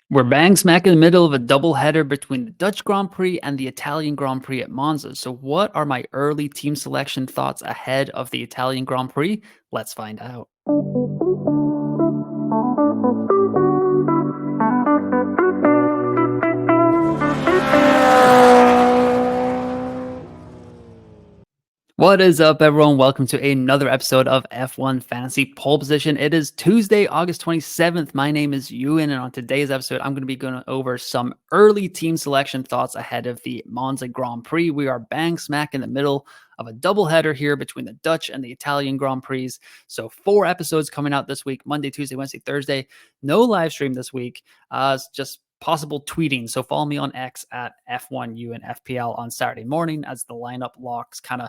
We're bang smack in the middle of a double header between the Dutch Grand Prix and the Italian Grand Prix at Monza. So, what are my early team selection thoughts ahead of the Italian Grand Prix? Let's find out. What is up, everyone? Welcome to another episode of F1 Fantasy Pole Position. It is Tuesday, August 27th. My name is Ewan, and on today's episode, I'm going to be going over some early team selection thoughts ahead of the Monza Grand Prix. We are bang smack in the middle of a doubleheader here between the Dutch and the Italian Grand Prix. So, 4 episodes coming out this week: Monday, Tuesday, Wednesday, Thursday. No live stream this week. It's just possible tweeting. So follow me on X at F1U and FPL on Saturday morning as the lineup locks kind of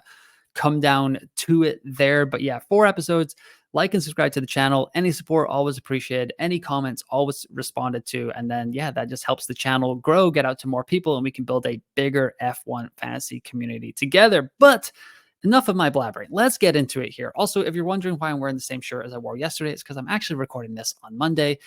come down to it there. But yeah, 4 episodes. Like and subscribe to the channel. Any support, always appreciated. Any comments, always responded to. And then, yeah, that just helps the channel grow, get out to more people, and we can build a bigger F1 fantasy community together. But enough of my blabbering. Let's get into it here. Also, if you're wondering why I'm wearing the same shirt as I wore yesterday, it's because I'm actually recording this on Monday.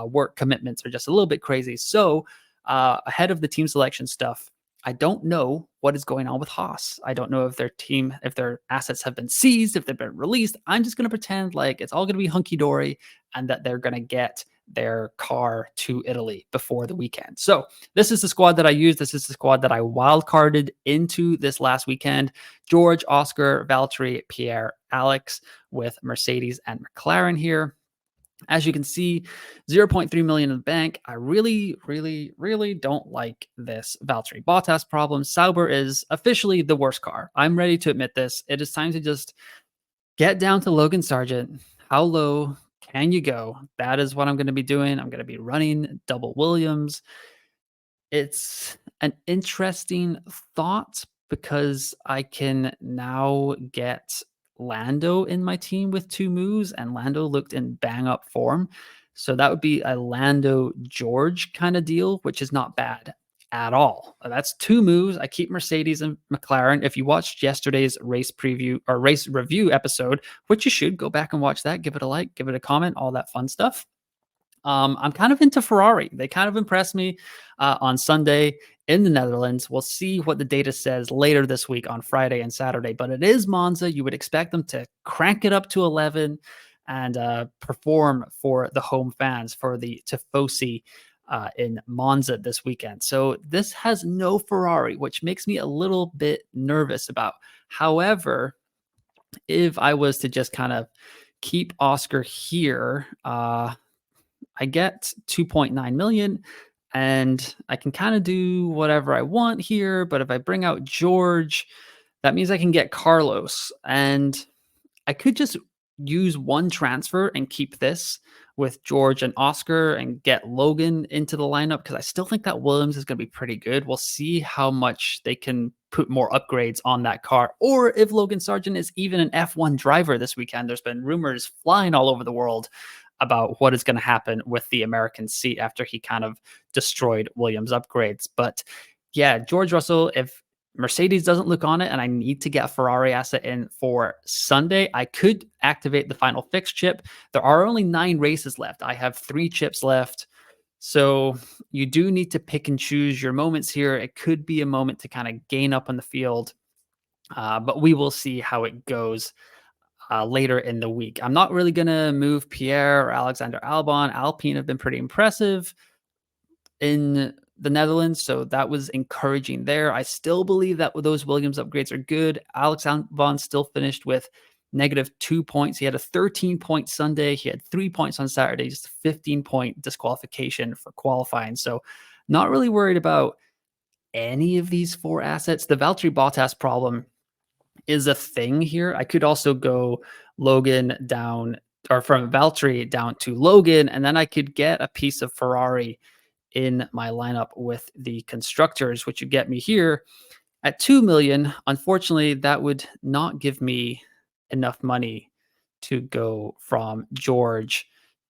Work commitments are just a little bit crazy. So ahead of the team selection stuff, I don't know what is going on with Haas. I don't know if their assets have been seized, if they've been released. I'm just going to pretend like it's all going to be hunky dory and that they're going to get their car to Italy before the weekend. So this is the squad that I used. This is the squad that I wildcarded into this last weekend. George, Oscar, Valtteri, Pierre, Alex with Mercedes and McLaren here. As you can see, 0.3 million in the bank. I really don't like this Valtteri Bottas problem. Sauber is officially the worst car. I'm ready to admit this. It is time to just get down to Logan Sargent. How low can you go? That is what I'm going to be doing. I'm going to be running double Williams. It's an interesting thought because I can now get Lando in my team with 2 moves, and Lando looked in bang up form. So that would be a Lando George kind of deal, which is not bad at all. That's 2 moves. I keep Mercedes and McLaren. If you watched yesterday's race preview or race review episode, which you should go back and watch that, give it a like, give it a comment, all that fun stuff. I'm kind of into Ferrari. They kind of impressed me on Sunday in the Netherlands. We'll see what the data says later this week on Friday and Saturday, but it is Monza. You would expect them to crank it up to 11 and perform for the home fans for the Tifosi in Monza this weekend. So this has no Ferrari, which makes me a little bit nervous about. However, if I was to just kind of keep Oscar here, I get 2.9 million and I can kind of do whatever I want here. But if I bring out George, that means I can get Carlos, and I could just use one transfer and keep this with George and Oscar and get Logan into the lineup because I still think that Williams is going to be pretty good. We'll see how much they can put more upgrades on that car, or if Logan Sargent is even an F1 driver this weekend. There's been rumors flying all over the world about what is going to happen with the American seat after he kind of destroyed Williams' upgrades. But yeah, George Russell, if Mercedes doesn't look on it and I need to get a Ferrari asset in for Sunday, I could activate the final fix chip. There are only 9 races left. I have 3 chips left. So you do need to pick and choose your moments here. It could be a moment to kind of gain up on the field, but we will see how it goes later in the week. I'm not really going to move Pierre or Alexander Albon. Alpine have been pretty impressive in the Netherlands, so that was encouraging there. I still believe that those Williams upgrades are good. Alex Albon still finished with -2 points. He had a 13-point Sunday. He had 3 points on Saturday, just a 15-point disqualification for qualifying. So not really worried about any of these 4 assets. The Valtteri Bottas problem is a thing here. I could also go Logan down, or from Valtteri down to Logan, and then I could get a piece of Ferrari in my lineup with the constructors, which would get me here at 2 million. Unfortunately, that would not give me enough money to go from George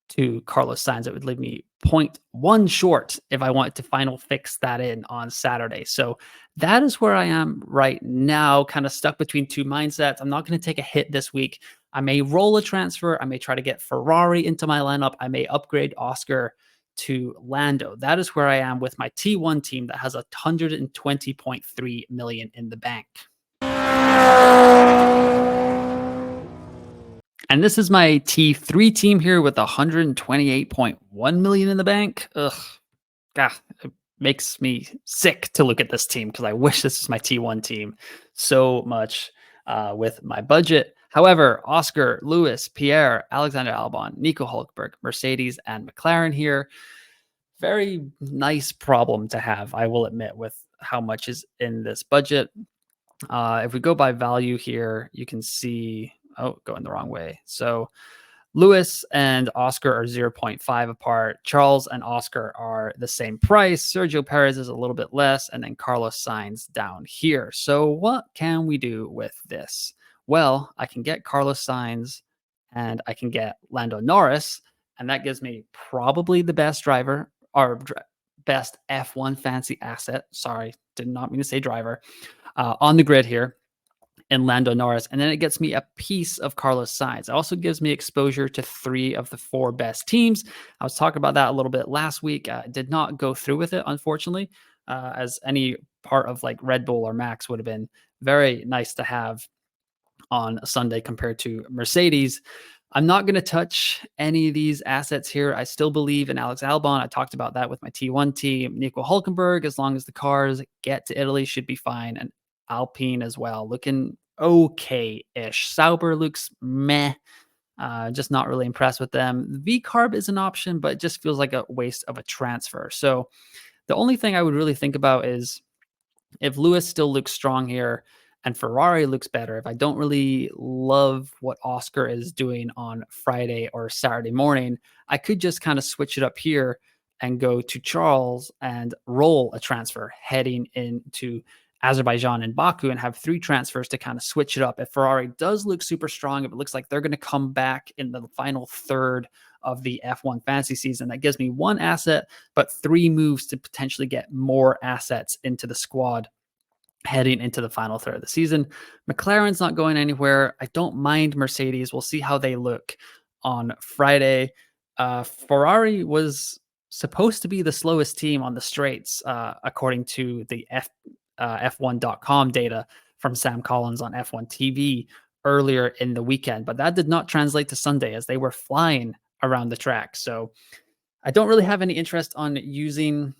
to Carlos Sainz. It would leave me 0.1 short if I wanted to final fix that in on Saturday. So that is where I am right now, kind of stuck between 2 mindsets. I'm not going to take a hit this week. I may roll a transfer. I may try to get Ferrari into my lineup. I may upgrade Oscar to Lando. That is where I am with my T1 team that has 120.3 million in the bank. And this is my T3 team here with 128.1 million in the bank. Ugh, God, it makes me sick to look at this team because I wish this was my T1 team so much with my budget. However, Oscar, Lewis, Pierre, Alexander Albon, Nico Hulkenberg, Mercedes, and McLaren here. Very nice problem to have, I will admit, with how much is in this budget. If we go by value here, you can see, oh, going the wrong way. So Lewis and Oscar are 0.5 apart. Charles and Oscar are the same price. Sergio Perez is a little bit less. And then Carlos Sainz down here. So what can we do with this? Well, I can get Carlos Sainz and I can get Lando Norris. And that gives me probably the best driver or best F1 fancy asset. Sorry, did not mean to say driver on the grid here. And Lando Norris, and then it gets me a piece of Carlos Sainz. It also gives me exposure to 3 of the 4 best teams. I was talking about that a little bit last week. Did not go through with it, unfortunately, as any part of like Red Bull or Max would have been very nice to have on a Sunday compared to Mercedes. I'm not going to touch any of these assets here. I still believe in Alex Albon. I talked about that with my T1 team. Nico Hulkenberg, as long as the cars get to Italy, should be fine. And Alpine as well, looking okay-ish. Sauber looks meh. Just not really impressed with them. V-Carb is an option, but it just feels like a waste of a transfer. So the only thing I would really think about is if Lewis still looks strong here and Ferrari looks better, if I don't really love what Oscar is doing on Friday or Saturday morning, I could just kind of switch it up here and go to Charles and roll a transfer heading into Azerbaijan and Baku and have 3 transfers to kind of switch it up. If Ferrari does look super strong, if it looks like they're going to come back in the final third of the F1 fantasy season, that gives me 1 asset, but 3 moves to potentially get more assets into the squad heading into the final third of the season. McLaren's not going anywhere. I don't mind Mercedes. We'll see how they look on Friday. Ferrari was supposed to be the slowest team on the straights, according to the F1.com data from Sam Collins on F1 TV earlier in the weekend, but that did not translate to Sunday as they were flying around the track. So I don't really have any interest on using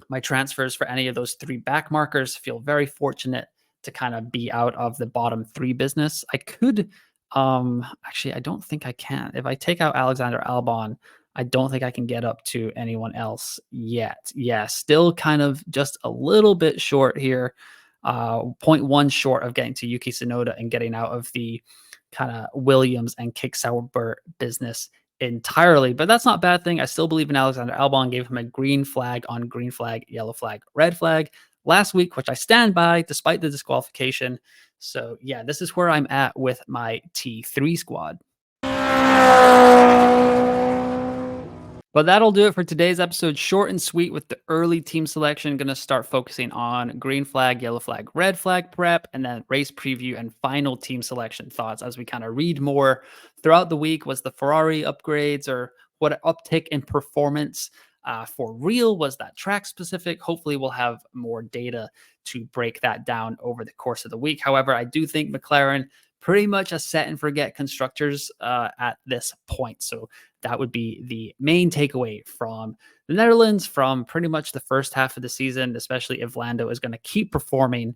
my transfers for any of those 3 back markers. Feel very fortunate to kind of be out of the bottom 3 business. I could, actually, I don't think I can. If I take out Alexander Albon, I don't think I can get up to anyone else yet. Yeah, still kind of just a little bit short here. 0.1 short of getting to Yuki Tsunoda and getting out of the kind of Williams and Kick Sauber business entirely. But that's not a bad thing. I still believe in Alexander Albon. Gave him a green flag on green flag, yellow flag, red flag last week, which I stand by despite the disqualification. So yeah, this is where I'm at with my T3 squad. But that'll do it for today's episode. Short and sweet with the early team selection. Going to start focusing on green flag, yellow flag, red flag prep, and then race preview and final team selection thoughts as we kind of read more throughout the week. Was the Ferrari upgrades or what uptick in performance for real? Was that track specific? Hopefully we'll have more data to break that down over the course of the week. However, I do think McLaren pretty much a set and forget constructors at this point. So that would be the main takeaway from the Netherlands from pretty much the first half of the season, especially if Lando is going to keep performing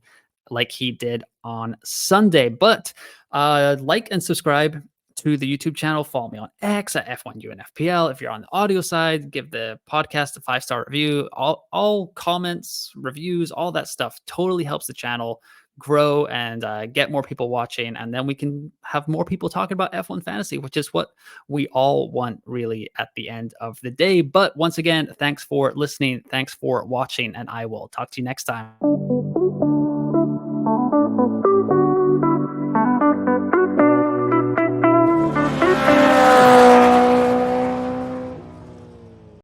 like he did on Sunday. But like and subscribe to the YouTube channel. Follow me on X at F1UNFPL. If you're on the audio side, give the podcast a 5-star review. All comments, reviews, all that stuff totally helps the channel grow and get more people watching, and then we can have more people talking about F1 fantasy, which is what we all want really at the end of the day. But once again, thanks for listening, thanks for watching, and I will talk to you next time.